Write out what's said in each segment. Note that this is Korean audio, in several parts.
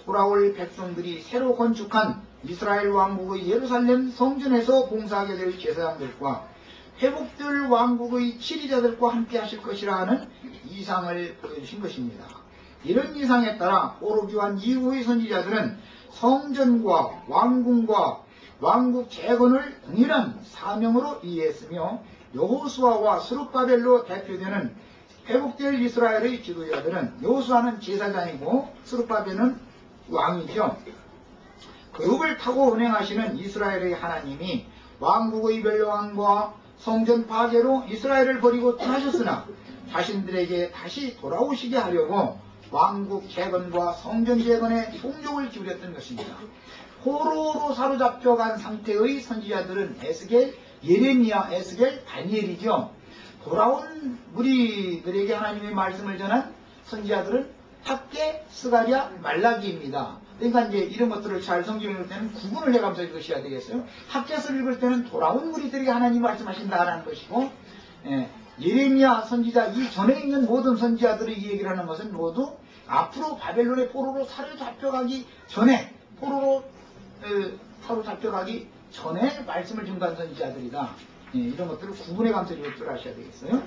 돌아올 백성들이 새로 건축한 이스라엘 왕국의 예루살렘 성전에서 봉사하게 될 제사장들과 회복될 왕국의 치리자들과 함께 하실 것이라 하는 이상을 보여주신 것입니다. 이런 이상에 따라 포로기환 이후의 선지자들은 성전과 왕궁과 왕국 재건을 동일한 사명으로 이해했으며, 여호수아와 스룹바벨로 대표되는 회복될 이스라엘의 지도자들은, 여호수아는 제사장이고 스룹바벨은 왕이죠. 그룹을 타고 운행하시는 이스라엘의 하나님이 왕국의 멸망과 성전 파괴로 이스라엘을 버리고 떠나셨으나 자신들에게 다시 돌아오시게 하려고 왕국 재건과 성전 재건에 총력을 기울였던 것입니다. 포로로 사로잡혀간 상태의 선지자들은 에스겔, 예레미야, 에스겔, 다니엘이죠. 돌아온 무리들에게 하나님의 말씀을 전한 선지자들은 학개, 스가랴, 말라기입니다. 그러니까 이제 이런 것들을 잘 성경을 읽을 때는 구분을 해가면서 읽으셔야 되겠어요. 학개서를 읽을 때는 돌아온 무리들에게 하나님이 말씀하신다라는 것이고, 예레미야 선지자 이전에 있는 모든 선지자들의 이 얘기를 하는 것은 모두 앞으로 바벨론의 포로로 사로잡혀가기 전에, 포로로 사로잡혀가기 전에 말씀을 증거한 선지자들이다. 이런 것들을 구분해가면서 읽을 줄 아셔야 되겠어요.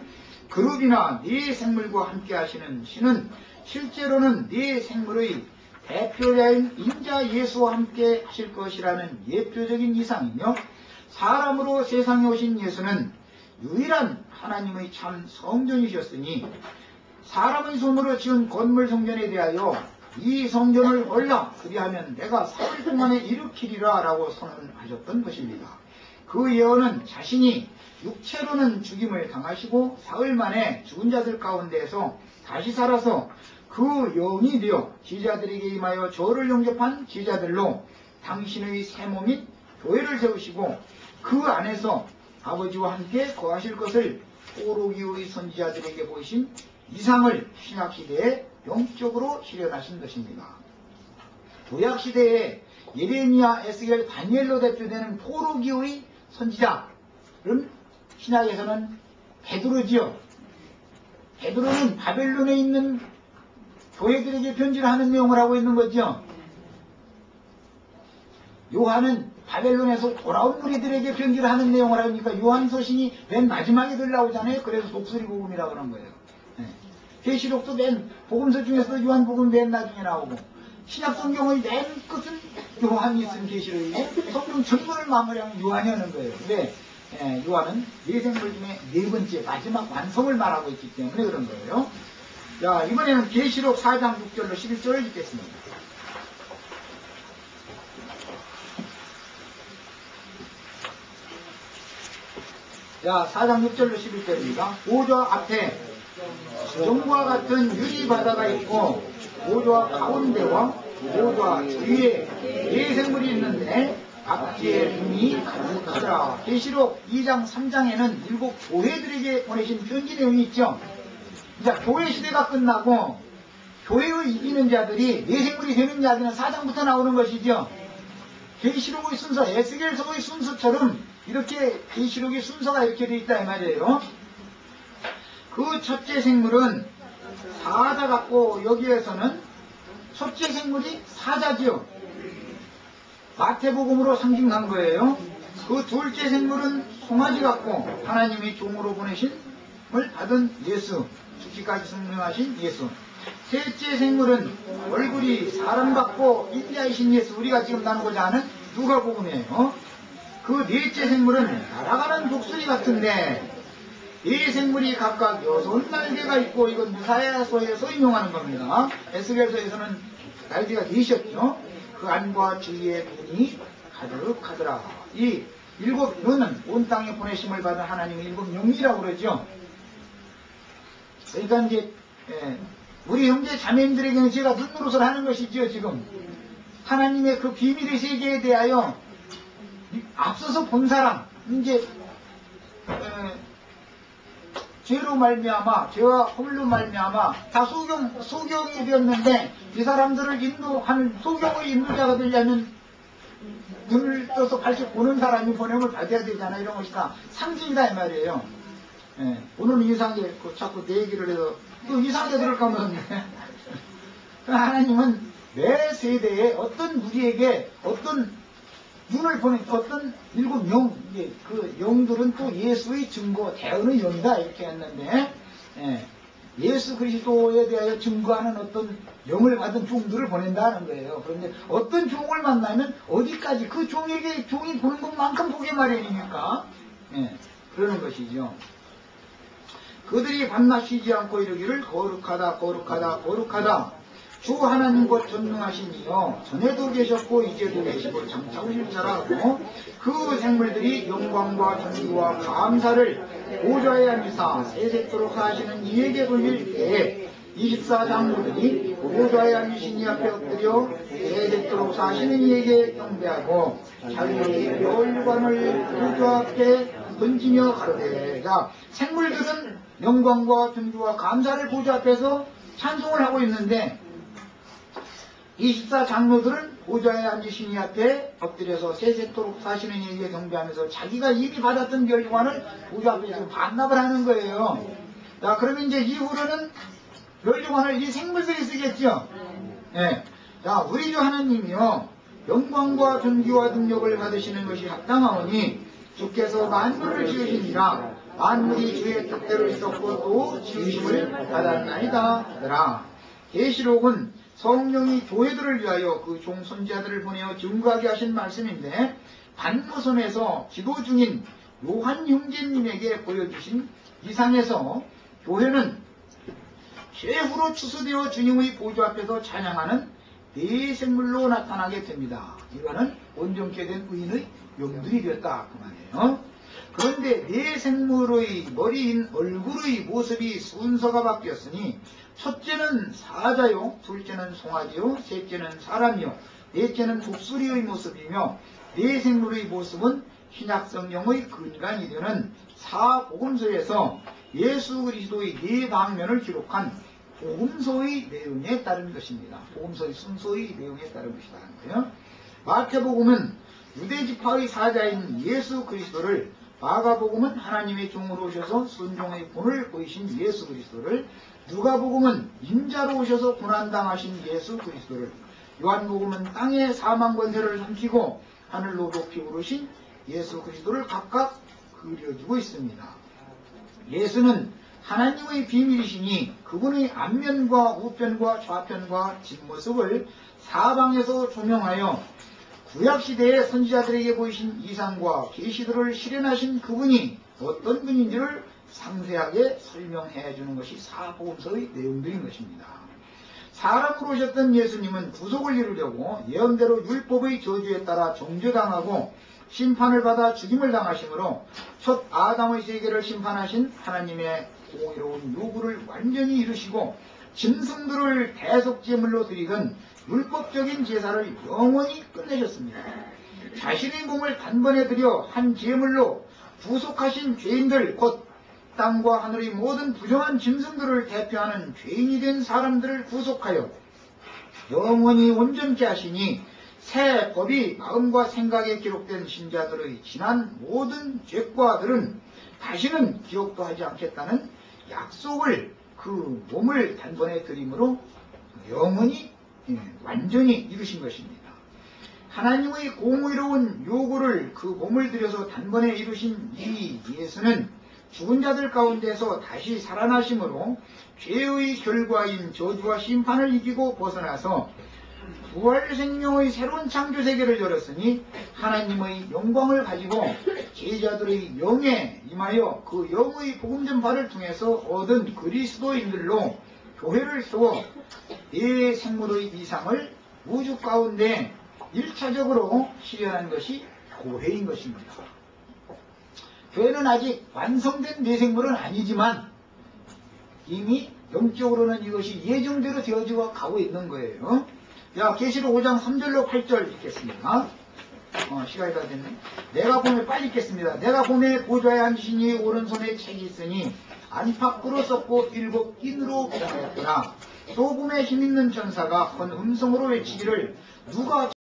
그룹이나 네 생물과 함께 하시는 신은 실제로는 네 생물의 대표자인 인자 예수와 함께 하실 것이라는 예표적인 이상이며, 사람으로 세상에 오신 예수는 유일한 하나님의 참 성전이셨으니 사람의 손으로 지은 건물 성전에 대하여 이 성전을 올라 그리하면 내가 사흘 동안에 일으키리라 라고 선언하셨던 것입니다. 그 예언은 자신이 육체로는 죽임을 당하시고 사흘 만에 죽은 자들 가운데에서 다시 살아서 그 영이 되어 제자들에게 임하여 저를 영접한 제자들로 당신의 새 몸인 교회를 세우시고 그 안에서 아버지와 함께 거하실 것을 포로기의 선지자들에게 보이신 이상을 신약시대에 영적으로 실현하신 것입니다. 구약시대에 예레미야, 에스겔, 다니엘로 대표되는 포로기의 선지자는 신약에서는 베드로지요. 베드로는 바벨론에 있는 교회들에게 편지를 하는 내용을 하고 있는 거죠. 요한은 바벨론에서 돌아온 무리들에게 편지를 하는 내용을 하니까 요한서신이 맨 마지막에 들 나오잖아요. 그래서 독수리 복음이라고 그런 거예요. 계시록도 맨 복음서 중에서도 요한복음 맨 나중에 나오고, 신약성경의 맨 끝은 요한이 쓴 계시록이고 성경 전문을 마무리하면 요한이 하는 거예요. 근데 요한은 네 생물 중에 네 번째 마지막 완성을 말하고 있기 때문에 그런 거예요. 자, 이번에는 계시록 4장 6절로 11절을 읽겠습니다. 자, 4장 6절로 11절입니다. 보좌 앞에 정과 같은 유리 바다가 있고 보좌 가운데와 보좌 뒤에 네 생물이 있는데 각지의 눈이 가득하더라. 계시록 2장 3장에는 일곱 교회들에게 보내신 편지 내용이 있죠. 자, 교회 시대가 끝나고 교회의 이기는 자들이 네 생물이 되는 이야기는 4장부터 나오는 것이죠. 계시록의 순서, 에스겔서의 순서처럼 이렇게 계시록의 순서가 이렇게 되어 있다 이 말이에요. 그 첫째 생물은 사자 같고, 여기에서는 첫째 생물이 사자지요. 마태복음으로 상징한 거예요. 그 둘째 생물은 송아지 같고 하나님이 종으로 보내심을 받은 예수, 죽기까지 승명하신 예수. 셋째 생물은 얼굴이 사람 같고 인자이신 예수, 우리가 지금 나누고자 하는 누가복음이에요. 그 넷째 생물은 날아가는 독수리 같은데, 이 생물이 각각 6날개가 있고, 이건 유사야서에서 인용하는 겁니다. 에스겔서에서는 날개가 넷이었죠. 그 안과 주위에 눈이 가득하더라. 이 일곱 눈은 온 땅에 보내심을 받은 하나님의 일곱 영이라고 그러죠. 그러니까 이제 우리 형제 자매님들에게는 제가 눈노릇을 하는 것이죠. 지금 하나님의 그 비밀의 세계에 대하여 앞서서 본 사람, 이제 죄로 말미암아, 죄와 허물로 말미암아 다 소경이 되었는데, 이 사람들을 인도하는 소경의 인도자가 되려면 눈을 떠서 밝게 보는 사람이 번영을 받아야 되잖아. 이런 것이 다 상징이다 이 말이에요. 오늘은 이상하게 자꾸 내 얘기를 해서 또 이상하게 들을까 모르겠네. 하나님은 매 세대에 어떤 우리에게 어떤 눈을 보낸 어떤 7영, 그 영들은 또 예수의 증거, 대언의 영이다 이렇게 했는데, 예수 그리스도에 대하여 증거하는 어떤 영을 받은 종들을 보낸다는 거예요. 그런데 어떤 종을 만나면 어디까지 그 종에게 종이 보는 것만큼 보게 마련이니까, 그러는 것이죠. 그들이 밤낮 쉬지 않고 이르기를 거룩하다 거룩하다 거룩하다 주 하나님 곧 전능하신 이여 전에도 계셨고 이제도 계시고 장차 오실 자라고 그 생물들이 영광과 존귀와 감사를 보좌에 앉으사 세세토록 하시는 이에게 돌릴 때에 24장로들이 보좌에 앉으신 이 앞에 엎드려 세세토록 사시는 이에게 경배하고 자기의 열관을 보좌 앞에 던지며 가로되. 자, 생물들은 영광과 존귀와 감사를 보좌 앞에서 찬송을 하고 있는데 24장로들은 보좌에 앉으신 이 앞에 엎드려서 세세토록 사시는 이에게 경배하면서 자기가 이미 받았던 결과를 보좌 앞에서 반납을 하는 거예요. 자, 그러면 이제 이후로는 멸류관을 이 생물들이 쓰겠죠. 자, 우리 주 하나님이요 영광과 존귀와 능력을 받으시는 것이 합당하오니 주께서 만물을 지으시니라 만물이 주의 뜻대로 있었고 또 지으심을 받았나이다 하더라. 계시록은 성령이 교회들을 위하여 그 종 선지자들을 보내어 증거하게 하신 말씀인데 반모섬에서 기도 중인 요한 형제님에게 보여주신 이상에서 교회는 최후로 추수되어 주님의 보좌 앞에서 찬양하는 네 생물로 나타나게 됩니다. 이거는 온전케 된 의인의 영들이 되었다 그 말이에요. 그런데 네 생물의 머리인 얼굴의 모습이 순서가 바뀌었으니 첫째는 사자요, 둘째는 송아지요, 셋째는 사람이요, 넷째는 독수리의 모습이며 네 생물의 모습은 신약성경의 근간이 되는 사복음서에서 예수 그리스도의 네 방면을 기록한 복음서의 내용에 따른 것입니다. 복음서의 순서의 내용에 따른 것이라는 거예요. 마태복음은 유대지파의 사자인 예수 그리스도를, 마가복음은 하나님의 종으로 오셔서 순종의 본을 보이신 예수 그리스도를, 누가복음은 인자로 오셔서 고난당하신 예수 그리스도를, 요한복음은 땅의 사망 권세를 삼키고 하늘로 높이 오르신 예수 그리스도를 각각 그려주고 있습니다. 예수는 하나님의 비밀이시니 그분의 앞면과 우편과 좌편과 뒷모습을 사방에서 조명하여 구약시대의 선지자들에게 보이신 이상과 계시들을 실현하신 그분이 어떤 분인지를 상세하게 설명해 주는 것이 사복음서의 내용들인 것입니다. 사람으로 오셨던 예수님은 구속을 이루려고 예언대로 율법의 저주에 따라 정죄당하고 심판을 받아 죽임을 당하심으로 첫 아담의 세계를 심판하신 하나님의 공의로운 요구를 완전히 이루시고 짐승들을 대속제물로 드리던 율법적인 제사를 영원히 끝내셨습니다. 자신의 몸을 단번에 드려 한 제물로 구속하신 죄인들, 곧 땅과 하늘의 모든 부정한 짐승들을 대표하는 죄인이 된 사람들을 구속하여 영원히 온전케 하시니 새 법이 마음과 생각에 기록된 신자들의 지난 모든 죄과들은 다시는 기억도 하지 않겠다는 약속을 그 몸을 단번에 드림으로 영원히 완전히 이루신 것입니다. 하나님의 공의로운 요구를 그 몸을 들여서 단번에 이루신 이 예수는 죽은 자들 가운데서 다시 살아나심으로 죄의 결과인 저주와 심판을 이기고 벗어나서 부활 생명의 새로운 창조 세계를 열었으니 하나님의 영광을 가지고 제자들의 영에 임하여 그 영의 복음 전파를 통해서 얻은 그리스도인들로 교회를 세워 네 생물의 이상을 우주 가운데 1차적으로 실현한 것이 교회인 것입니다. 교회는 아직 완성된 네 생물은 아니지만 이미 영적으로는 이것이 예정대로 되어지고 가고 있는 거예요. 자, 계시록 5장 3절로 8절 읽겠습니다. 시간이 다 됐네. 내가 봄에 빨리 읽겠습니다. 내가 봄에 보좌에 앉으신 이 오른손에 책이 있으니 안팎으로 썼고 7 낀으로 포장하였구나. 또 봄에 힘있는 천사가 큰 음성으로 외치기를 누가